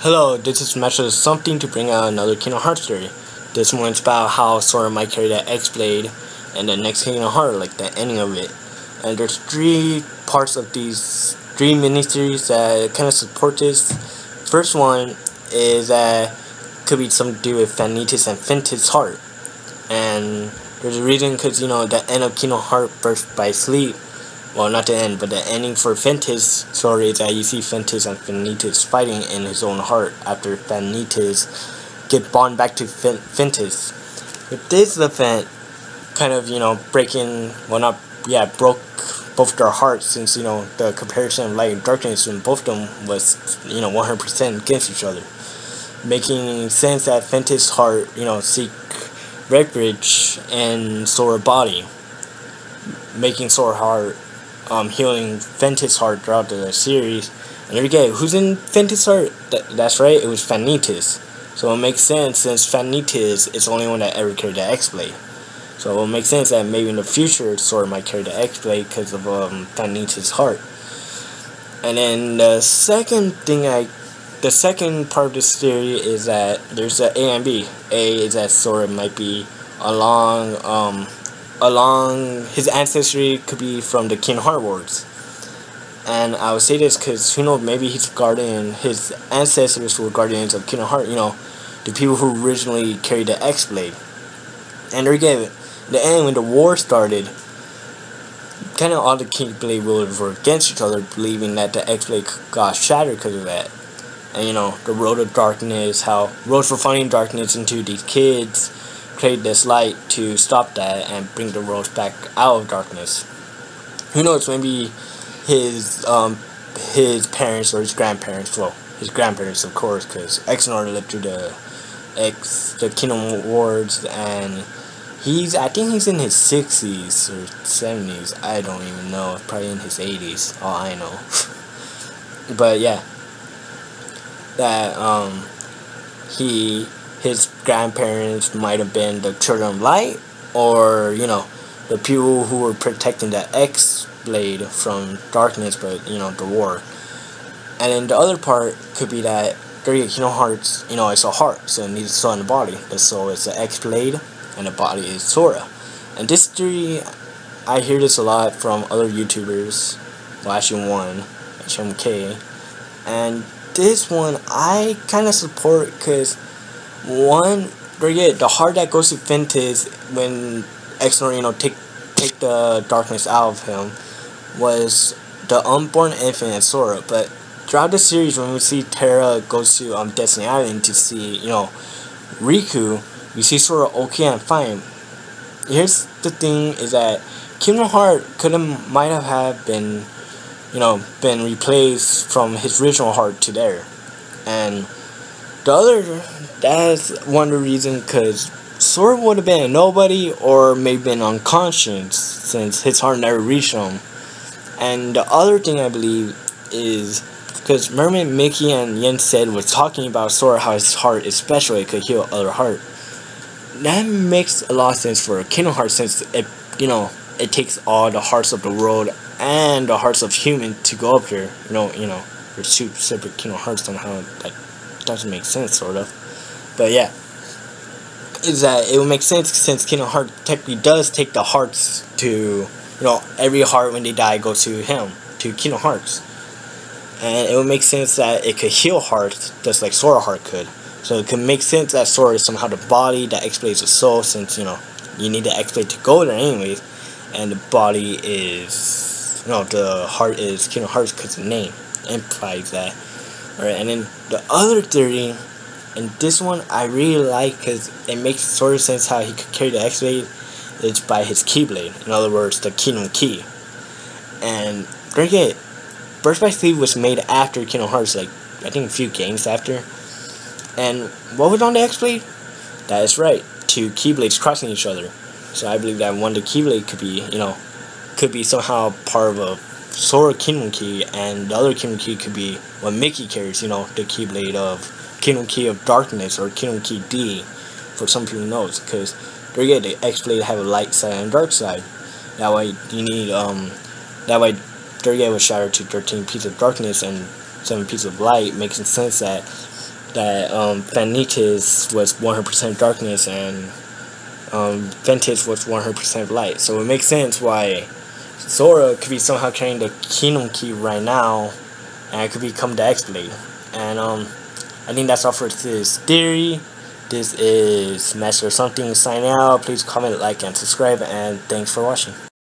Hello, this is Metro something to bring out another Kingdom Hearts story. This one's about how Sora might carry that X-Blade and the next Kingdom Hearts, like the ending of it. And there's 3 parts of these 3 miniseries that kind of support this. First one is that could be something to do with Vanitas and Fintis' heart. And there's a reason because, the end of Kingdom Hearts Birth by Sleep, well, not the end, but the ending for Fintis' story is that you see Fintis and Vanitas fighting in his own heart after Vanitas get bond back to Fintis. With this event kind of, breaking, broke both their hearts, since, the comparison of light and darkness in both of them was, 100% against each other. Making sense that Fintis' heart, seek refuge in Sora's body. Making Sora's heart healing Fintis' heart throughout the series. And there you go. Who's in Fintis' heart? That's right, it was Vanitas. So it makes sense, since Vanitas is the only one that ever carried the X-Blade. So it will make sense that maybe in the future Sora might carry the X-Blade because of Vanitas' heart. And then the second part of this theory is that there's a A and B. A is that Sora might be along his ancestry could be from the Kingdom Hearts Wars. And I would say this because, who knows, maybe his ancestors were guardians of Kingdom Hearts, the people who originally carried the X-Blade. And there you go. In the end, when the war started, kind of all the Keyblade wielders were against each other, believing that the X-Blade got shattered because of that. And, the road of darkness, how roads were finding darkness into these kids, create this light to stop that and bring the roads back out of darkness. Who knows, maybe his parents or his grandparents, well, his grandparents of course, because Exnor lived through the Kingdom Wars, and I think he's in his 60s or 70s, I don't even know, probably in his 80s, all I know. But yeah, that his grandparents might have been the Children of Light, or the people who were protecting the X-Blade from darkness, but the war. And then the other part could be that Kingdom Hearts, it's a heart, so it needs a soul in the body. The soul is the X-Blade, and the body is Sora. And this theory, I hear this a lot from other YouTubers, well, actually one, HMK, and this one I kind of support, because one, the heart that goes to Fintis when Exnor, take the darkness out of him, was the unborn infant Sora. But throughout the series, when we see Terra goes to Destiny Island to see, Riku, we see Sora okay and fine. Here's the thing, is that Kingdom Hearts might have been, been replaced from his original heart to there. And that's one of the reasons, because Sora would have been a nobody, or maybe been unconscious, since his heart never reached him. And the other thing I believe is, because Mermaid Mickey and Yen said was talking about Sora, how his heart is special, it could heal other heart. That makes a lot of sense for Kingdom Hearts, since it takes all the hearts of the world and the hearts of humans to go up here. There's 2 separate Kingdom Hearts somehow. That doesn't make sense, sort of. But yeah, is that it would make sense, since Kingdom Hearts technically does take the hearts to, every heart when they die goes to him, to Kingdom Hearts. And it would make sense that it could heal hearts just like Sora heart could. So it could make sense that Sora is somehow the body, that X-Blade is the soul, since, you need the X-Blade to go there anyways, and the body is, the heart is Kingdom Hearts because the name implies that. Alright, and then the other theory, and this one I really like because it makes sort of sense how he could carry the X-Blade, is by his keyblade. In other words, the Kingdom Key. And don't forget, Birth by Sleep was made after Kingdom Hearts, like I think a few games after. And what was on the X-Blade? That is right, 2 keyblades crossing each other. So I believe that one, the keyblade could be somehow part of a Sora Kingdom Key, and the other Kingdom Key could be what Mickey carries, the Keyblade of Kingdom Key of Darkness, or Kingdom Key D, for some people knows, because there you go, the X-Blade have a light side and a dark side. That way you need that way 38 was shattered to 13 pieces of darkness and 7 pieces of light, making sense that that Vanitas was 100% darkness and Ventus was 100% light. So it makes sense why Sora could be somehow carrying the Kingdom Key right now, and it could become the X-Blade. And I think that's all for this theory. This is Master Something signing out. Please comment, like, and subscribe, and thanks for watching.